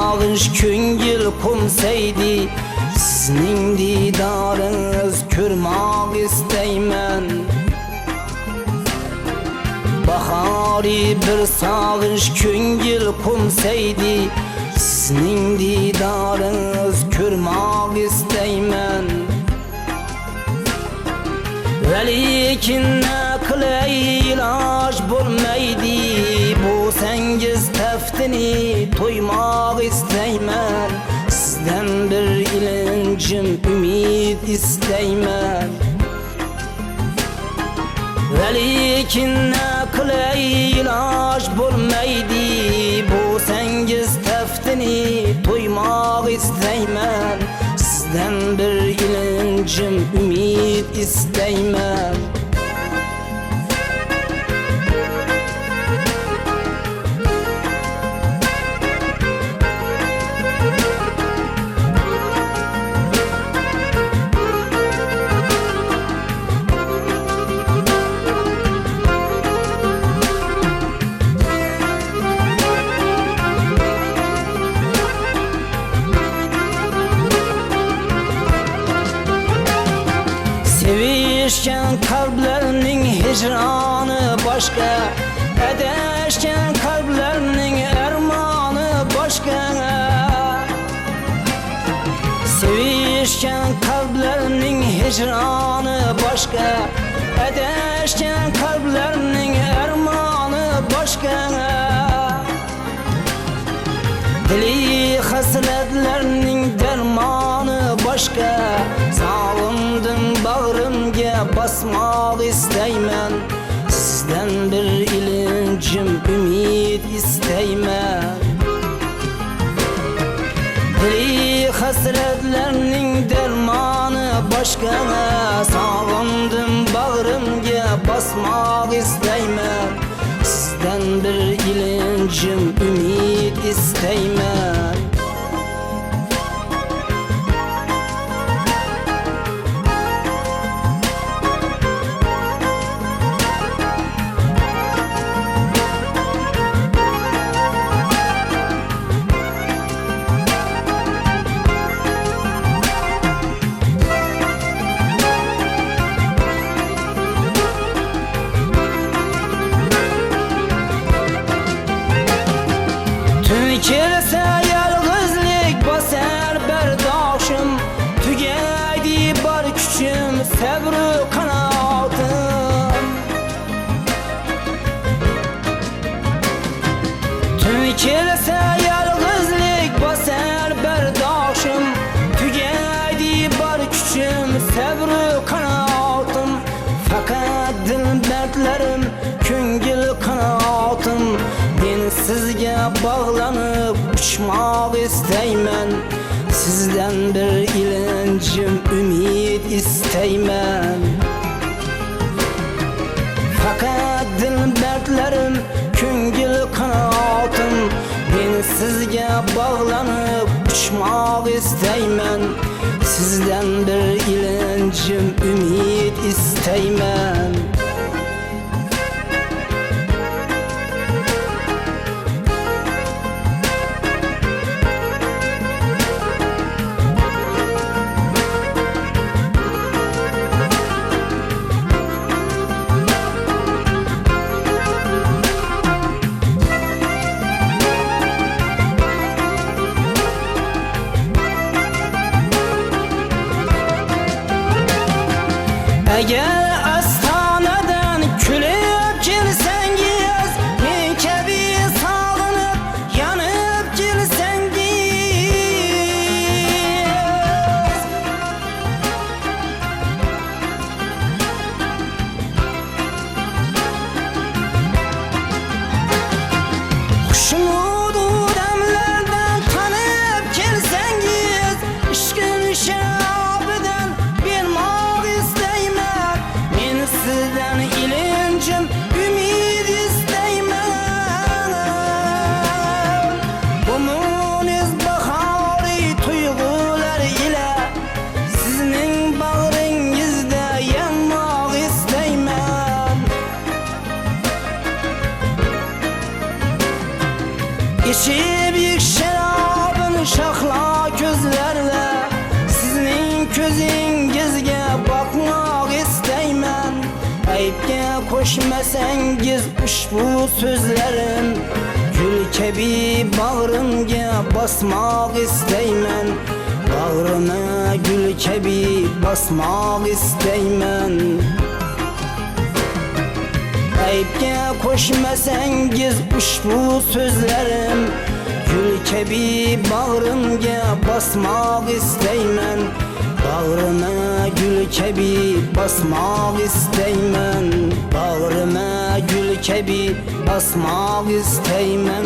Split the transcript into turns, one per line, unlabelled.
sağış köngül kumsaydi, sizning didaringiz ko'rmoq istayman. Bahori bir sağış köngül kumsaydi, sizning didaringiz ko'rmoq istayman. Lekin ne qilay iloj bo'lmaydi, bo'lsangiz taftini to'ymoq istayman. Sizdan bir ilinjim umid istayman. Lekin ne qilay iloj bo'lmaydi, bo'lsangiz taftini to'ymoq istayman. Sizdan bir ilinjim umid istayman. Sevişken kalplerinin hicranı başka, edeşken kalplerinin ermanı başka. Sevişken kalplerinin hicranı başka, edeşken kalplerinin ermanı başka. Dili hasretlerinin dermanı başka. Sağımdım bağrımga basmaq istayman. Sizden bir ilincim umid istayman. Dili hasretlerinin dermanı başka. Sağımdım bağrımga basmaq istayman. Sizden bir ilincim umid istayman. Tükelse yalgızlık basar berdaşım, tügeydi bar küçüm, sabru kanatım. Tükelse yalgızlık basar berdaşım, tügeydi bar küçüm, sabru kanatım. Fakat dilbertlerim, köngül kanatım. Ben sizge bağlanıp uçmaq istayman. Sizden bir ilincim umid istayman. Fakat dilbertlerim, köngül kanatım. Ben sizge bağlanıp uçmaq istayman. Sizden bir ilincim umid istayman. Eğer astaneden külüp girsengiz, mikebi sağlanıp yanıp girsengiz. Huşumudu demlerden tanıp girsengiz, işkün şabiden bilmağ istayman. yüzingizge bakmak isteymen. Ayıpke koşmasangiz ushbu sözlerim, gül kebi bağrımga basmak isteymen. Bağrıma gül kebi basmak isteymen. Ayıpke koşmasangiz ushbu sözlerim, gül kebi bağrımga basmak isteymen. Bağrıma gül kebi basmak isteymen. Bağrıma gül kebi basmak isteymen.